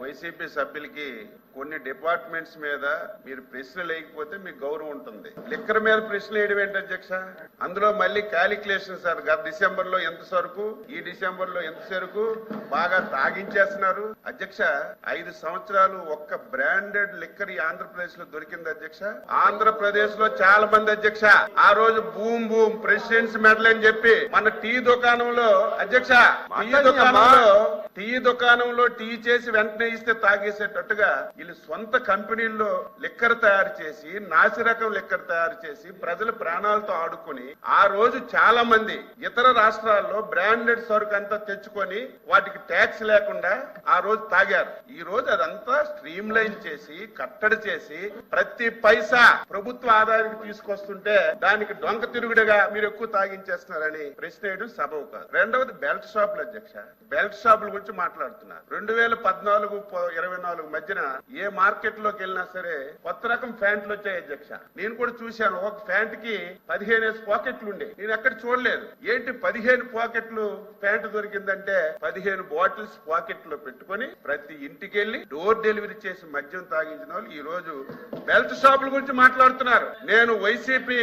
YCP సభ్యులకి కొన్ని departments మీద మీరు ప్రశ్నలు వేయకపోతే మీకు గౌరవం ఉంటుంది. లిక్కర్ మీద ప్రశ్నలు వేయడం ఏంటి అధ్యక్ష? అందులో మళ్ళీ క్యాలిక్యులేషన్ సార్, గత డిసెంబర్ లో ఎంత సరుకు, ఈ డిసెంబర్ లో ఎంత సరుకు బాగా తాగించేస్తున్నారు అధ్యక్ష. 5 సంవత్సరాలు ఒక్క బ్రాండెడ్ లిక్కర్ ఈ ఆంధ్రప్రదేశ్ లో దొరికింది అధ్యక్ష. ఆంధ్రప్రదేశ్ లో చాలా మంది అధ్యక్ష ఆ రోజు బూమ్ బూమ్ ప్రెసిడెంట్స్ మెడల్ అని చెప్పి మన టీ దుకాణంలో అధ్యక్ష, టీ దుకాణంలో టీ చేసి వెంటనే ఇస్తే తాగేసేటట్టుగా వీళ్ళు సొంత కంపెనీల్లో లిక్కర్ తయారు చేసి, నాసిరకం లిక్కర్ తయారు చేసి ప్రజల ప్రాణాలతో ఆడుకుని ఆ రోజు చాలా మంది ఇతర రాష్ట్రాల్లో బ్రాండెడ్ సరుకు అంతా తెచ్చుకొని వాటికి ట్యాక్స్ లేకుండా ఆ రోజు తాగారు. ఈ రోజు అదంతా స్ట్రీమ్ లైన్ చేసి కట్టడి చేసి ప్రతి పైసా ప్రభుత్వ ఆదాయానికి తీసుకొస్తుంటే దానికి డొంక తిరుగుడుగా మీరు ఎక్కువ తాగించేస్తున్నారని ప్రశ్న వేయడం సబబు కాదు. రెండవది బెల్ట్ షాపులు అధ్యక్ష. బెల్ట్ షాపుల గురించి మాట్లాడుతున్నారు. 2014-24 మధ్యన ఏ మార్కెట్ లోకి వెళ్ళినా సరే కొత్త రకం ప్యాంట్లు వచ్చాయి అధ్యక్ష. నేను కూడా చూశాను. ఒక ప్యాంట్ కి 15 పాకెట్లు ఉండే, నేను ఎక్కడ చూడలేదు. ఏంటి 15 పాకెట్లు ప్యాంట్ దొరికిందంటే 15 బాటిల్స్ పాకెట్ లో పెట్టుకుని ప్రతి ఇంటికి వెళ్లి డోర్ డెలివరీ చేసి మద్యం తాగించిన వాళ్ళు ఈ రోజు బెల్ట్ షాపుల గురించి మాట్లాడుతున్నారు. నేను వైసీపీ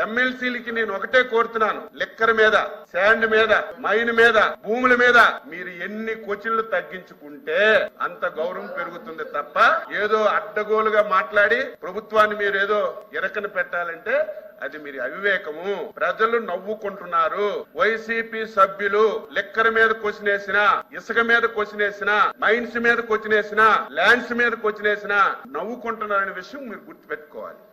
ఎమ్మెల్సీలకి నేను ఒకటే కోరుతున్నాను, లిక్కర్ మీద, శాండ్ మీద, మైన్ మీద, భూముల మీద మీరు ఎన్ని క్వశ్చన్లు తగ్గించుకుంటే అంత గౌరవం పెరుగుతుంది తప్ప ఏదో అడ్డగోలుగా మాట్లాడి ప్రభుత్వాన్ని మీరు ఏదో ఇరకన పెట్టాలంటే అది మీరు అవివేకము. ప్రజలు నవ్వుకుంటున్నారు. వైసీపీ సభ్యులు లిక్కర్ మీద క్వశ్చన్ వేసినా, ఇసుక మీద క్వశ్చన్ వేసినా, మైన్స్ మీద క్వశ్చన్ వేసినా, ల్యాండ్స్ మీద క్వశ్చన్ వేసినా నవ్వుకుంటున్నారనే విషయం మీరు గుర్తుపెట్టుకోవాలి.